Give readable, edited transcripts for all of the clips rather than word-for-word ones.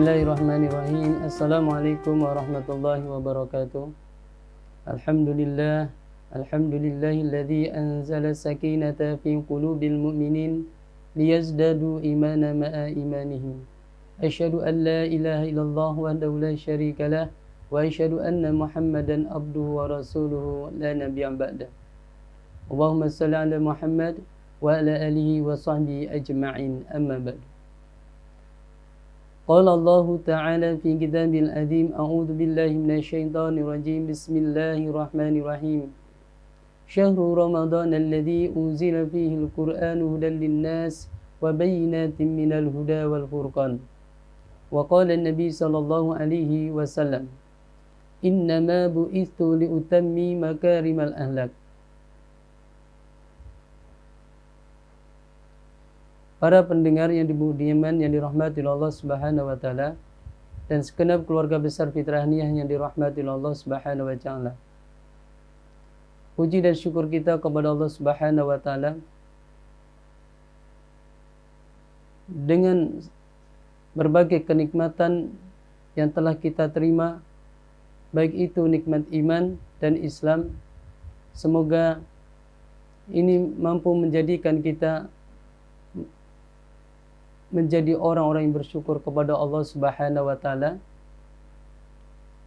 Bismillahirrahmanirrahim. Assalamualaikum warahmatullahi wabarakatuh. Alhamdulillahilladzi anzala sakinata fi qulubil mu'minin liyazdadu imana ma'a imanihim. Asyhadu an la ilaha illallah wahdahu la syarika lah wa asyhadu anna Muhammadan abduhu wa rasuluhu la nabiyya ba'da. Allahumma shalli ala Muhammad wa ala alihi wa sahbihi ajma'in. Amma ba'du. Qala Allah Ta'ala fi kitabil azim, a'udzu billahi minasyaitonir rajim. Bismillahirrahmanirrahim. Syahrul Ramadan alladzi unzila fihi al-Qur'anu hudan lin-nas wa bayyinatin minal huda wal furqan. Wa qala an-nabi sallallahu alaihi wasallam, innama bu'ithu li utammi makarimal ahlak. Para pendengar yang dimuliakan, yang dirahmati Allah Subhanahu wa taala, dan segenap keluarga besar Fitrahiyah yang dirahmati Allah Subhanahu wa taala. Puji dan syukur kita kepada Allah Subhanahu wa taala dengan berbagai kenikmatan yang telah kita terima, baik itu nikmat iman dan Islam. Semoga ini mampu menjadikan kita menjadi orang-orang yang bersyukur kepada Allah Subhanahu wa taala,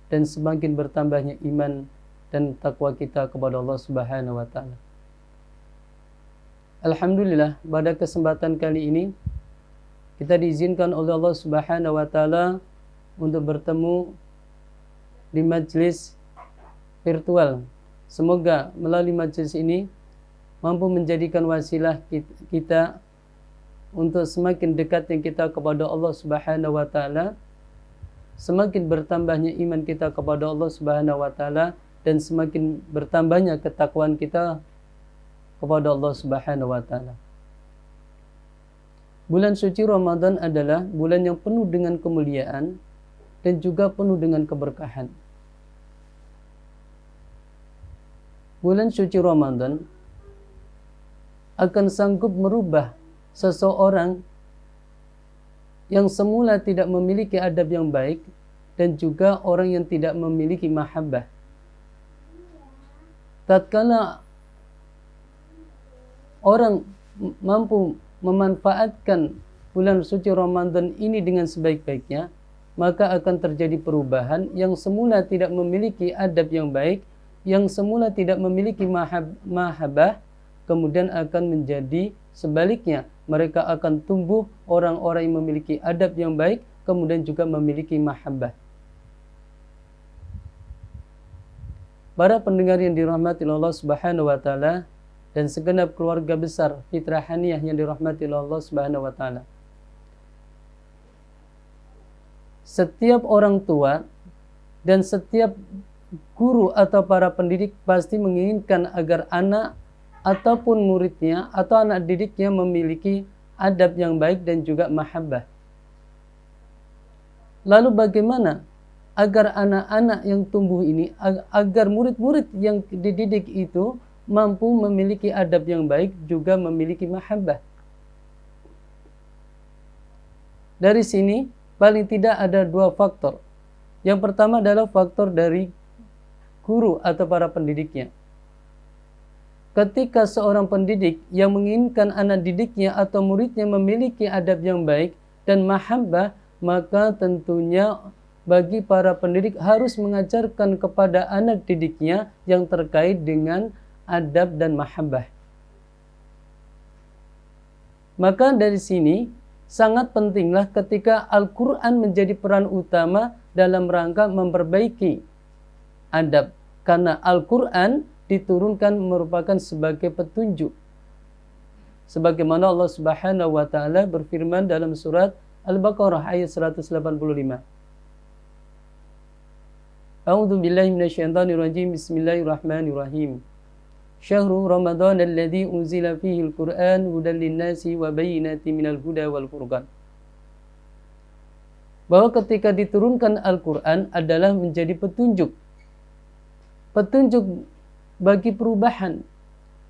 dan semakin bertambahnya iman dan takwa kita kepada Allah Subhanahu wa taala. Alhamdulillah, pada kesempatan kali ini kita diizinkan oleh Allah Subhanahu wa taala untuk bertemu di majelis virtual. Semoga melalui majelis ini mampu menjadikan wasilah kita untuk semakin dekatnya kita kepada Allah Subhanahu wa taala, semakin bertambahnya iman kita kepada Allah Subhanahu wa taala, dan semakin bertambahnya ketakwaan kita kepada Allah Subhanahu wa taala. Bulan suci Ramadan adalah bulan yang penuh dengan kemuliaan dan juga penuh dengan keberkahan. Bulan suci Ramadan akan sanggup merubah seseorang yang semula tidak memiliki adab yang baik dan juga orang yang tidak memiliki mahabbah. Tatkala orang mampu memanfaatkan bulan suci Ramadan ini dengan sebaik-baiknya, maka akan terjadi perubahan. Yang semula tidak memiliki adab yang baik, yang semula tidak memiliki mahabbah, kemudian akan menjadi sebaliknya. Mereka akan tumbuh orang-orang yang memiliki adab yang baik, kemudian juga memiliki mahabbah. Para pendengar yang dirahmati Allah Subhanahu wa taala dan segenap keluarga besar Fitrahiyah yang dirahmati Allah Subhanahu wa taala. Setiap orang tua dan setiap guru atau para pendidik pasti menginginkan agar anak ataupun muridnya atau anak didiknya memiliki adab yang baik dan juga mahabbah. Lalu bagaimana agar anak-anak yang tumbuh ini, agar murid-murid yang dididik itu mampu memiliki adab yang baik juga memiliki mahabbah? Dari sini paling tidak ada dua faktor. Yang pertama adalah faktor dari guru atau para pendidiknya. Ketika seorang pendidik yang menginginkan anak didiknya atau muridnya memiliki adab yang baik dan mahabbah, maka tentunya bagi para pendidik harus mengajarkan kepada anak didiknya yang terkait dengan adab dan mahabbah. Maka dari sini sangat pentinglah ketika Al-Quran menjadi peran utama dalam rangka memperbaiki adab, karena Al-Quran diturunkan merupakan sebagai petunjuk. Sebagaimana Allah Subhanahu wa taala berfirman dalam surat Al-Baqarah ayat 185. A'udzu billahi minasyaitonir rajim. Bismillahirrahmanirrahim. Syahrul Ramadan alladzi unzila fihi al-Qur'an hudan lin-nasi wa bayyinatin minal huda wal furqan. Bahwa ketika diturunkan Al-Quran adalah menjadi petunjuk bagi perubahan,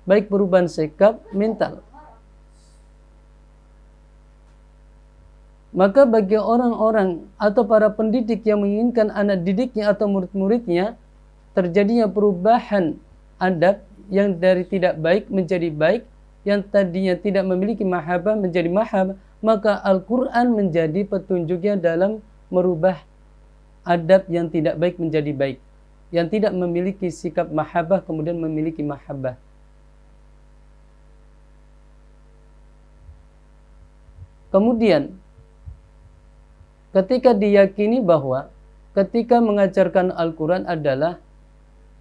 baik perubahan sikap mental Maka bagi orang-orang atau para pendidik yang menginginkan anak didiknya atau murid-muridnya terjadinya perubahan adab yang dari tidak baik menjadi baik, yang tadinya tidak memiliki mahabbah menjadi mahabbah, maka Al-Quran menjadi petunjuknya dalam merubah adab yang tidak baik menjadi baik, yang tidak memiliki sikap mahabbah kemudian memiliki mahabbah. Kemudian ketika diyakini bahwa ketika mengajarkan Al-Quran adalah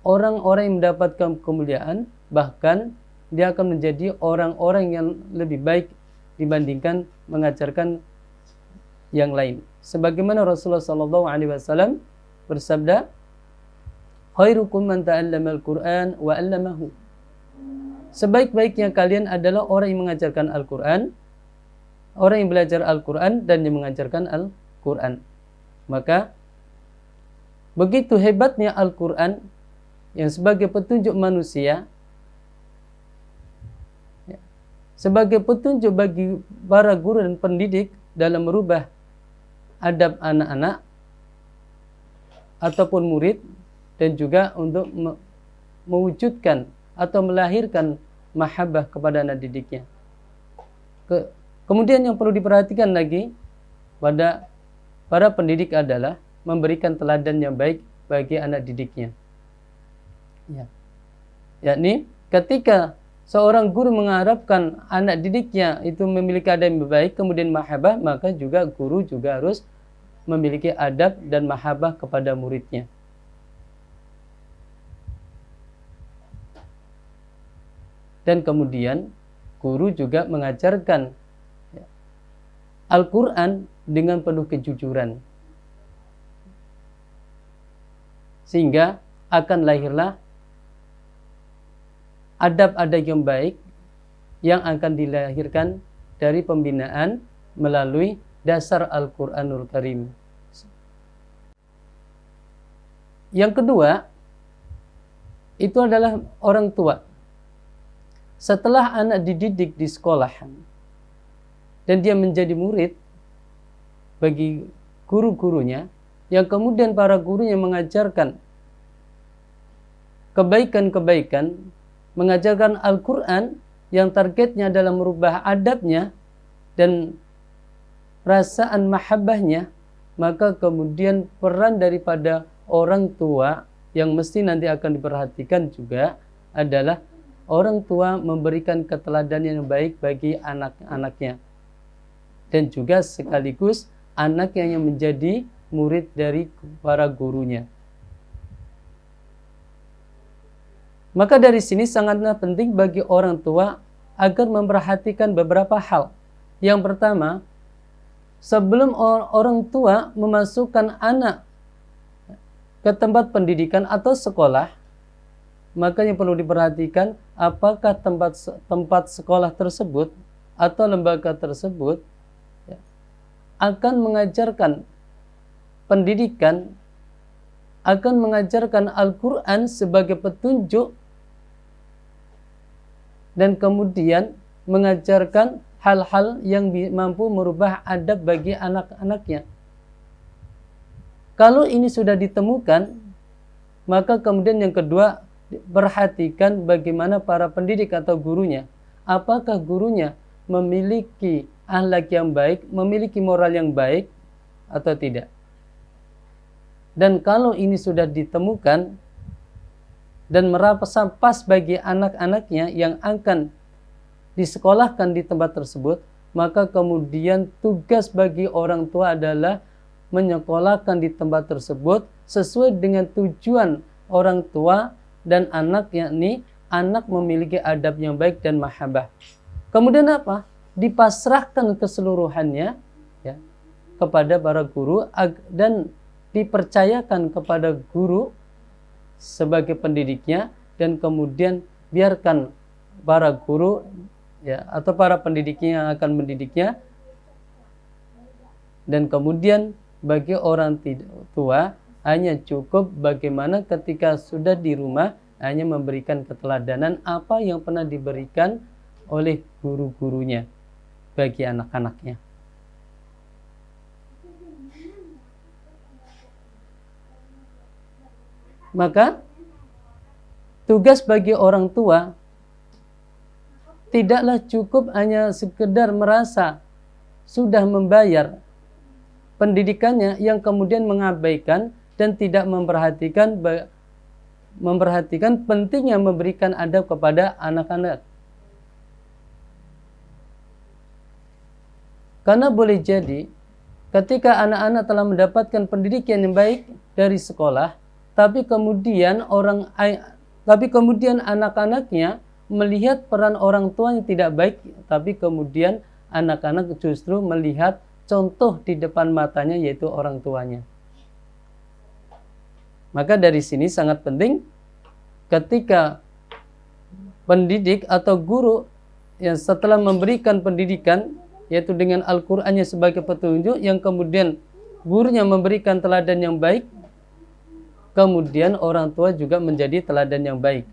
orang-orang yang mendapatkan kemuliaan, bahkan dia akan menjadi orang-orang yang lebih baik dibandingkan mengajarkan yang lain. Sebagaimana Rasulullah SAW bersabda, "Khairukum man ta'allama al-Qur'an wa 'allamahu." Sebaik-baiknya kalian adalah orang yang mengajarkan Al-Quran, orang yang belajar Al-Quran dan yang mengajarkan Al-Quran. Maka begitu hebatnya Al-Quran yang sebagai petunjuk manusia, sebagai petunjuk bagi para guru dan pendidik dalam merubah adab anak-anak ataupun murid, dan juga untuk mewujudkan atau melahirkan mahabbah kepada anak didiknya. Kemudian yang perlu diperhatikan lagi pada para pendidik adalah memberikan teladan yang baik bagi anak didiknya. Yakni ketika seorang guru mengharapkan anak didiknya itu memiliki adab yang baik kemudian mahabbah, maka juga guru juga harus memiliki adab dan mahabbah kepada muridnya. Dan kemudian guru juga mengajarkan Al-Quran dengan penuh kejujuran, sehingga akan lahirlah adab-adab yang baik yang akan dilahirkan dari pembinaan melalui dasar Al-Quranul Karim. Yang kedua, itu adalah orang tua. Setelah anak dididik di sekolah dan dia menjadi murid bagi guru-gurunya, yang kemudian para gurunya mengajarkan kebaikan-kebaikan, mengajarkan Al-Quran yang targetnya adalah merubah adabnya dan perasaan mahabbahnya, maka kemudian peran daripada orang tua yang mesti nanti akan diperhatikan juga adalah orang tua memberikan keteladanan yang baik bagi anak-anaknya, dan juga sekaligus anak yang menjadi murid dari para gurunya. Maka dari sini sangatlah penting bagi orang tua agar memperhatikan beberapa hal. Yang pertama, sebelum orang tua memasukkan anak ke tempat pendidikan atau sekolah, maka yang perlu diperhatikan apakah tempat sekolah tersebut atau lembaga tersebut akan mengajarkan pendidikan, akan mengajarkan Al-Quran sebagai petunjuk, dan kemudian mengajarkan hal-hal yang mampu merubah adab bagi anak-anaknya. Kalau ini sudah ditemukan, maka kemudian yang kedua, perhatikan bagaimana para pendidik atau gurunya. Apakah gurunya memiliki akhlak yang baik, memiliki moral yang baik atau tidak. Dan kalau ini sudah ditemukan dan merasa pas bagi anak-anaknya yang akan disekolahkan di tempat tersebut, maka kemudian tugas bagi orang tua adalah menyekolahkan di tempat tersebut sesuai dengan tujuan orang tua dan anak, yakni anak memiliki adab yang baik dan mahabbah. Kemudian apa? Dipasrahkan keseluruhannya ya, kepada para guru dan dipercayakan kepada guru sebagai pendidiknya, dan kemudian biarkan para guru ya atau para pendidiknya yang akan mendidiknya. Dan kemudian bagi orang tua hanya cukup bagaimana ketika sudah di rumah hanya memberikan keteladanan apa yang pernah diberikan oleh guru-gurunya bagi anak-anaknya. Maka tugas bagi orang tua tidaklah cukup hanya sekedar merasa sudah membayar pendidikannya yang kemudian mengabaikan dan tidak memperhatikan pentingnya memberikan adab kepada anak-anak. Karena boleh jadi ketika anak-anak telah mendapatkan pendidikan yang baik dari sekolah, tapi kemudian anak-anaknya melihat peran orang tua yang tidak baik, tapi kemudian anak-anak justru melihat contoh di depan matanya, yaitu orang tuanya. Maka dari sini sangat penting ketika pendidik atau guru yang setelah memberikan pendidikan, yaitu dengan Al-Qur'annya sebagai petunjuk, yang kemudian gurunya memberikan teladan yang baik, kemudian orang tua juga menjadi teladan yang baik.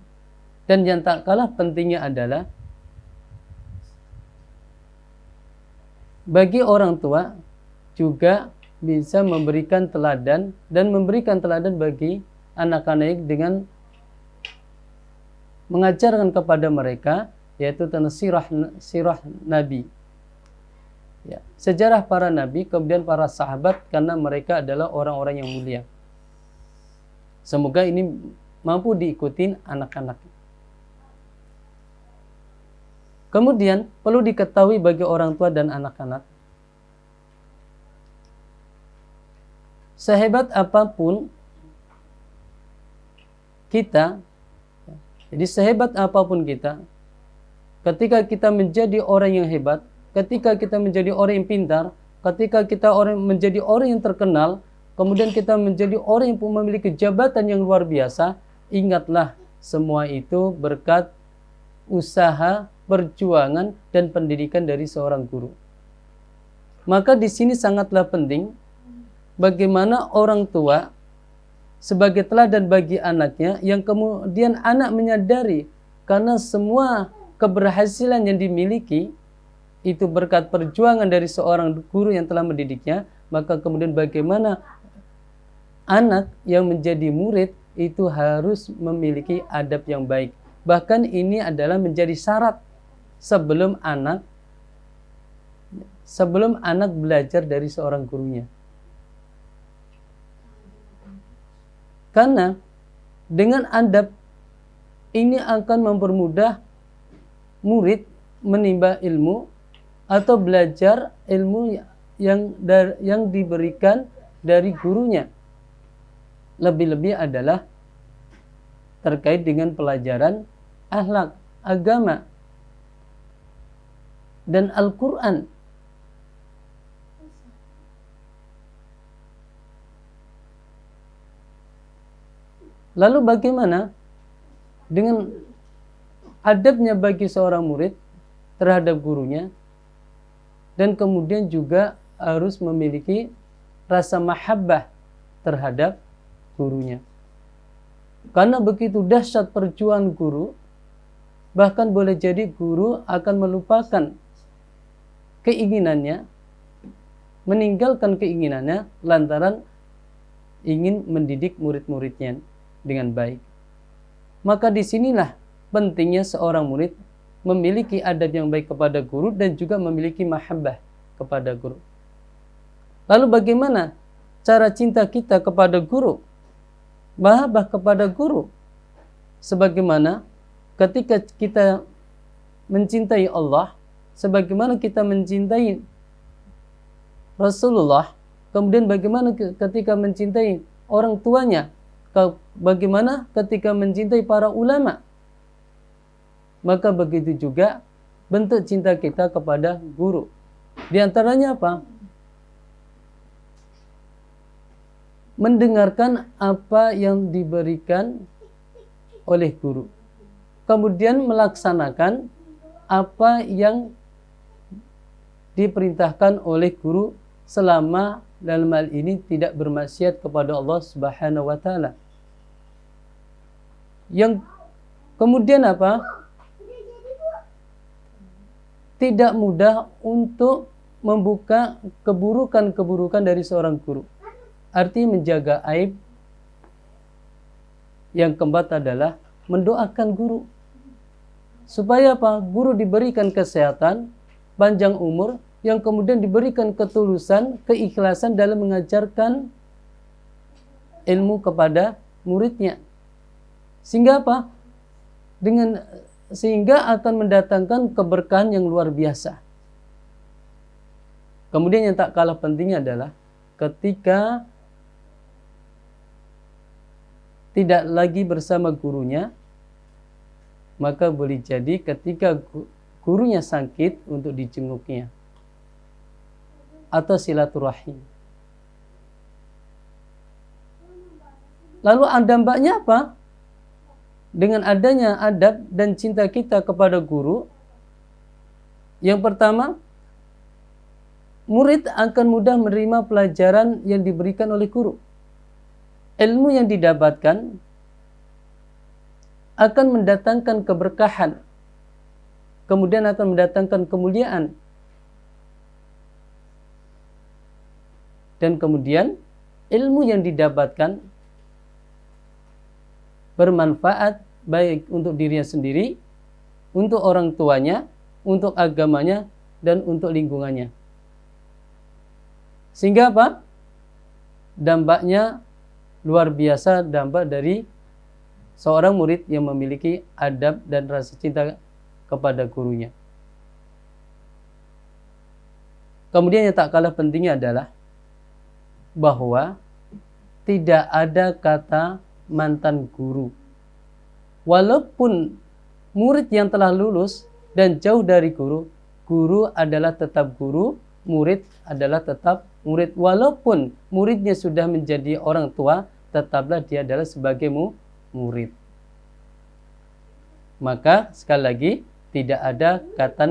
Dan yang tak kalah pentingnya adalah bagi orang tua juga bisa memberikan teladan dan memberikan teladan bagi anak-anak dengan mengajarkan kepada mereka, yaitu tentang sirah Nabi. Ya, sejarah para nabi, kemudian para sahabat, karena mereka adalah orang-orang yang mulia. Semoga ini mampu diikuti anak-anak. Kemudian perlu diketahui bagi orang tua dan anak-anak, sehebat apapun kita, jadi sehebat apapun kita, ketika kita menjadi orang yang hebat, ketika kita menjadi orang yang pintar, ketika kita menjadi orang yang terkenal, kemudian kita menjadi orang yang memiliki jabatan yang luar biasa, ingatlah semua itu berkat usaha, perjuangan, dan pendidikan dari seorang guru. Maka di sini sangatlah penting bagaimana orang tua sebagai teladan bagi anaknya, yang kemudian anak menyadari karena semua keberhasilan yang dimiliki itu berkat perjuangan dari seorang guru yang telah mendidiknya. Maka kemudian bagaimana anak yang menjadi murid itu harus memiliki adab yang baik. Bahkan ini adalah menjadi syarat sebelum anak belajar dari seorang gurunya. Karena dengan adab ini akan mempermudah murid menimba ilmu atau belajar ilmu yang diberikan dari gurunya. Lebih-lebih adalah terkait dengan pelajaran akhlak, agama, dan Al-Quran. Lalu bagaimana dengan adabnya bagi seorang murid terhadap gurunya, dan kemudian juga harus memiliki rasa mahabbah terhadap gurunya. Karena begitu dahsyat perjuangan guru, bahkan boleh jadi guru akan melupakan keinginannya, meninggalkan keinginannya lantaran ingin mendidik murid-muridnya dengan baik. Maka disinilah pentingnya seorang murid memiliki adab yang baik kepada guru dan juga memiliki mahabbah kepada guru. Lalu bagaimana cara cinta kita kepada guru? Mahabbah kepada guru, sebagaimana ketika kita mencintai Allah, sebagaimana kita mencintai Rasulullah, kemudian bagaimana ketika mencintai orang tuanya, bagaimana ketika mencintai para ulama, maka begitu juga bentuk cinta kita kepada guru. Di antaranya apa? Mendengarkan apa yang diberikan oleh guru, kemudian melaksanakan apa yang diperintahkan oleh guru selama dalam hal ini tidak bermaksiat kepada Allah Subhanahu wa taala. Yang kemudian apa? Tidak mudah untuk membuka keburukan-keburukan dari seorang guru. Arti menjaga aib yang keempat adalah mendoakan guru. Supaya apa? Guru diberikan kesehatan, panjang umur, yang kemudian diberikan ketulusan, keikhlasan dalam mengajarkan ilmu kepada muridnya. Sehingga apa? Sehingga akan mendatangkan keberkahan yang luar biasa. Kemudian yang tak kalah pentingnya adalah ketika tidak lagi bersama gurunya, maka boleh jadi ketika gurunya sakit untuk dijenguknya atau silaturahim. Lalu dampaknya apa? Dengan adanya adab dan cinta kita kepada guru, yang pertama, murid akan mudah menerima pelajaran yang diberikan oleh guru. Ilmu yang didapatkan akan mendatangkan keberkahan, kemudian akan mendatangkan kemuliaan, dan kemudian ilmu yang didapatkan bermanfaat baik untuk dirinya sendiri, untuk orang tuanya, untuk agamanya, dan untuk lingkungannya. Sehingga apa? Dampaknya luar biasa, dampak dari seorang murid yang memiliki adab dan rasa cinta kepada gurunya. Kemudian yang tak kalah pentingnya adalah bahwa tidak ada kata mantan guru. Walaupun murid yang telah lulus dan jauh dari guru, guru adalah tetap guru, murid adalah tetap murid. Walaupun muridnya sudah menjadi orang tua, tetaplah dia adalah sebagai murid. Maka sekali lagi tidak ada kata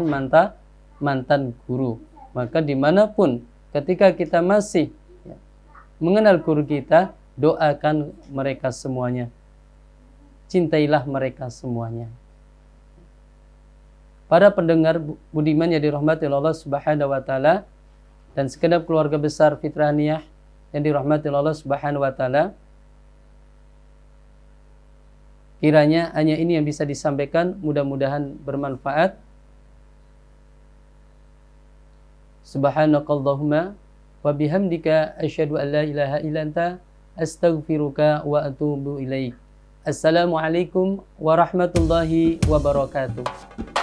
mantan guru. Maka dimanapun ketika kita masih mengenal guru kita, doakan mereka semuanya, cintailah mereka semuanya. Para pendengar budiman yang dirahmati Allah Subhanahu wa taala dan segenap keluarga besar Fitraniah yang dirahmati Allah Subhanahu wa taala, kiranya hanya ini yang bisa disampaikan, mudah-mudahan bermanfaat. Subhanakallahumma wa bihamdika asyhadu an la ilaha illa anta astaghfiruka wa atubu ilaik. Assalamualaikum warahmatullahi wabarakatuh.